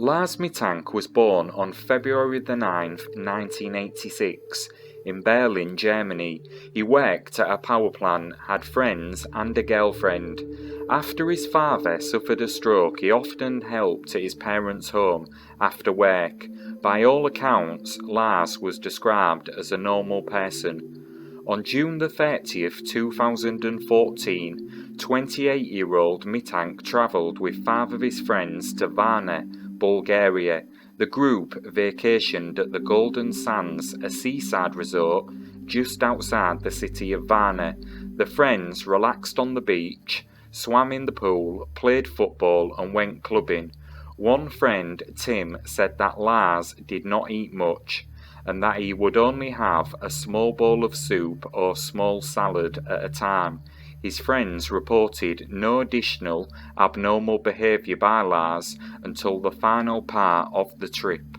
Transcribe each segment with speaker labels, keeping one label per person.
Speaker 1: Lars Mittank was born on February the 9th, 1986, in Berlin, Germany. He worked at a power plant, had friends and a girlfriend. After his father suffered a stroke, he often helped at his parents' home after work. By all accounts, Lars was described as a normal person. On June the 30th, 2014, 28-year-old Mittank travelled with 5 of his friends to Varna, Bulgaria. The group vacationed at the Golden Sands, a seaside resort just outside the city of Varna. The friends relaxed on the beach, swam in the pool, played football and went clubbing. One friend, Tim, said that Lars did not eat much and that he would only have a small bowl of soup or small salad at a time. His friends reported no additional abnormal behaviour by Lars until the final part of the trip.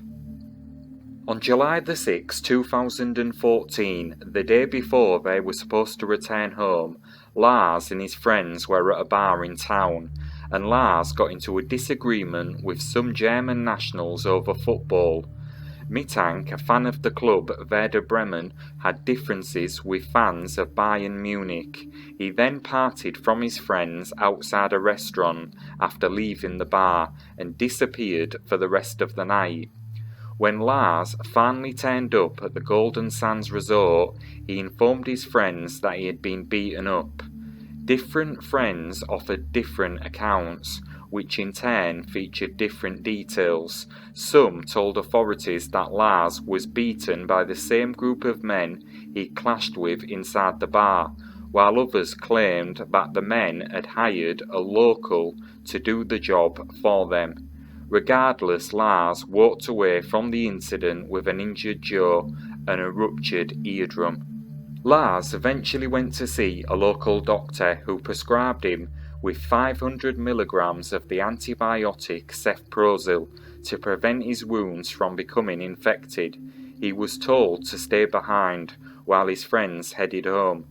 Speaker 1: On July the 6th, 2014, the day before they were supposed to return home, Lars and his friends were at a bar in town, and Lars got into a disagreement with some German nationals over football. Mittank, a fan of the club Werder Bremen, had differences with fans of Bayern Munich. He then parted from his friends outside a restaurant after leaving the bar and disappeared for the rest of the night. When Lars finally turned up at the Golden Sands resort, he informed his friends that he had been beaten up. Different friends offered different accounts, which in turn featured different details. Some told authorities that Lars was beaten by the same group of men he clashed with inside the bar, while others claimed that the men had hired a local to do the job for them. Regardless, Lars walked away from the incident with an injured jaw and a ruptured eardrum. Lars eventually went to see a local doctor who prescribed him with 500 milligrams of the antibiotic cefprozil to prevent his wounds from becoming infected. He was told to stay behind while his friends headed home.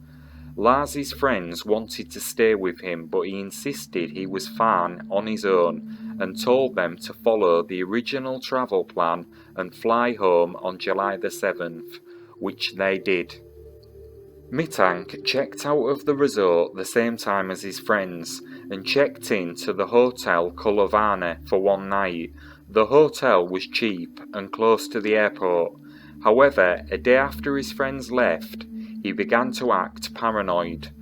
Speaker 1: Lars's friends wanted to stay with him, but he insisted he was fine on his own and told them to follow the original travel plan and fly home on July the 7th, which they did. Mittank checked out of the resort the same time as his friends and checked in to the hotel Varna for one night. The hotel was cheap and close to the airport. However, a day after his friends left, he began to act paranoid.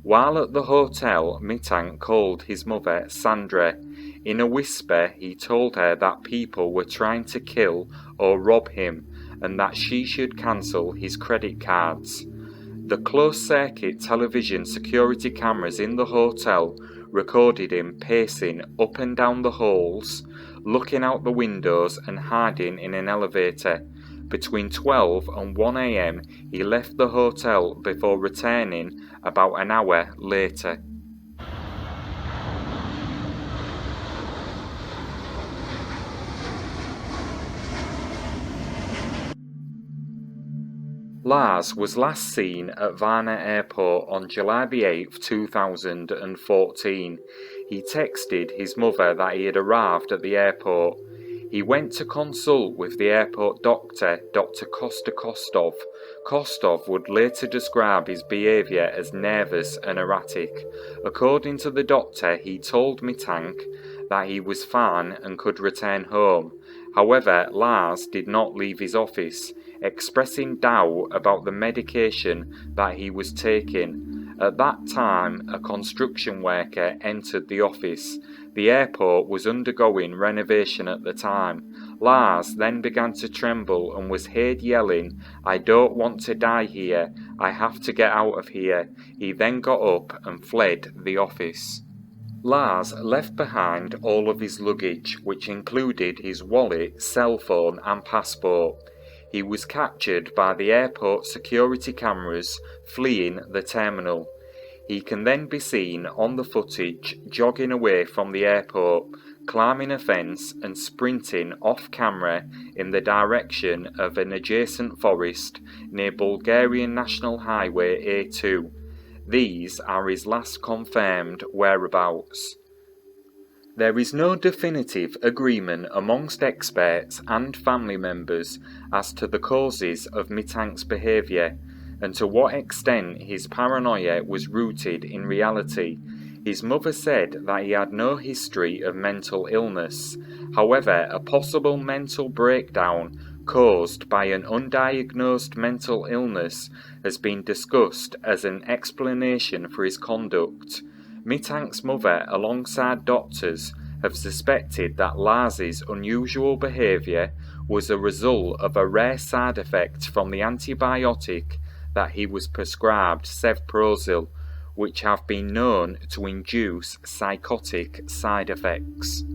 Speaker 1: While at the hotel, Mittank called his mother Sandra. In a whisper, he told her that people were trying to kill or rob him and that she should cancel his credit cards. The closed-circuit television security cameras in the hotel recorded him pacing up and down the halls, looking out the windows and hiding in an elevator. Between 12 and 1 a.m. he left the hotel before returning about an hour later. Lars was last seen at Varna Airport on July the 8th, 2014. He texted his mother that he had arrived at the airport. He went to consult with the airport doctor, Dr. Kostov. Kostov would later describe his behaviour as nervous and erratic. According to the doctor, he told Mittank that he was fine and could return home. However, Lars did not leave his office, expressing doubt about the medication that he was taking. At that time, a construction worker entered the office. The airport was undergoing renovation at the time. Lars then began to tremble and was heard yelling, "I don't want to die here, I have to get out of here." He then got up and fled the office. Lars left behind all of his luggage, which included his wallet, cell phone and passport. He was captured by the airport security cameras fleeing the terminal. He can then be seen on the footage jogging away from the airport, climbing a fence and sprinting off camera in the direction of an adjacent forest near Bulgarian National Highway A2. These are his last confirmed whereabouts. There is no definitive agreement amongst experts and family members as to the causes of Mittank's behaviour and to what extent his paranoia was rooted in reality. His mother said that he had no history of mental illness. However, a possible mental breakdown caused by an undiagnosed mental illness has been discussed as an explanation for his conduct. Mittank's mother, alongside doctors, have suspected that Lars's unusual behaviour was a result of a rare side effect from the antibiotic that he was prescribed, cefprozil, which have been known to induce psychotic side effects.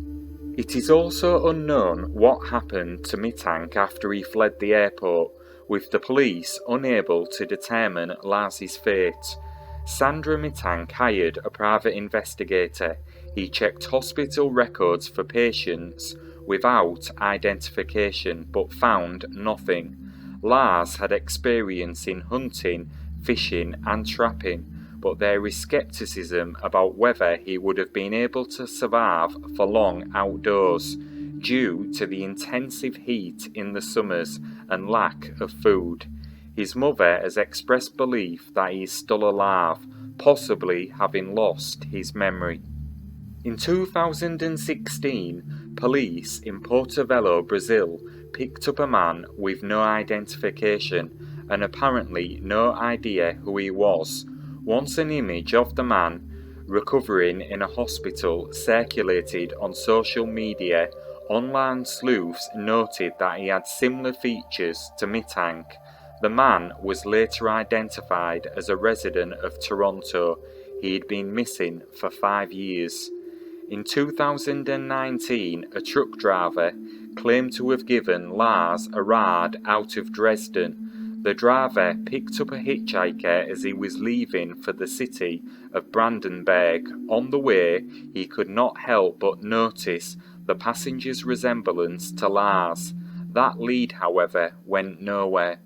Speaker 1: It is also unknown what happened to Mittank after he fled the airport, with the police unable to determine Lars's fate. Sandra Mittank hired a private investigator. He checked hospital records for patients without identification but found nothing. Lars had experience in hunting, fishing and trapping, but there is scepticism about whether he would have been able to survive for long outdoors due to the intensive heat in the summers and lack of food. His mother has expressed belief that he is still alive, possibly having lost his memory. In 2016, police in Porto Brazil picked up a man with no identification and apparently no idea who he was. Once an image of the man recovering in a hospital circulated on social media, online sleuths noted that he had similar features to Mittank. The man was later identified as a resident of Toronto. He had been missing for 5 years. In 2019, a truck driver claimed to have given Lars a ride out of Dresden. The driver picked up a hitchhiker as he was leaving for the city of Brandenburg. On the way, he could not help but notice the passenger's resemblance to Lars. That lead, however, went nowhere.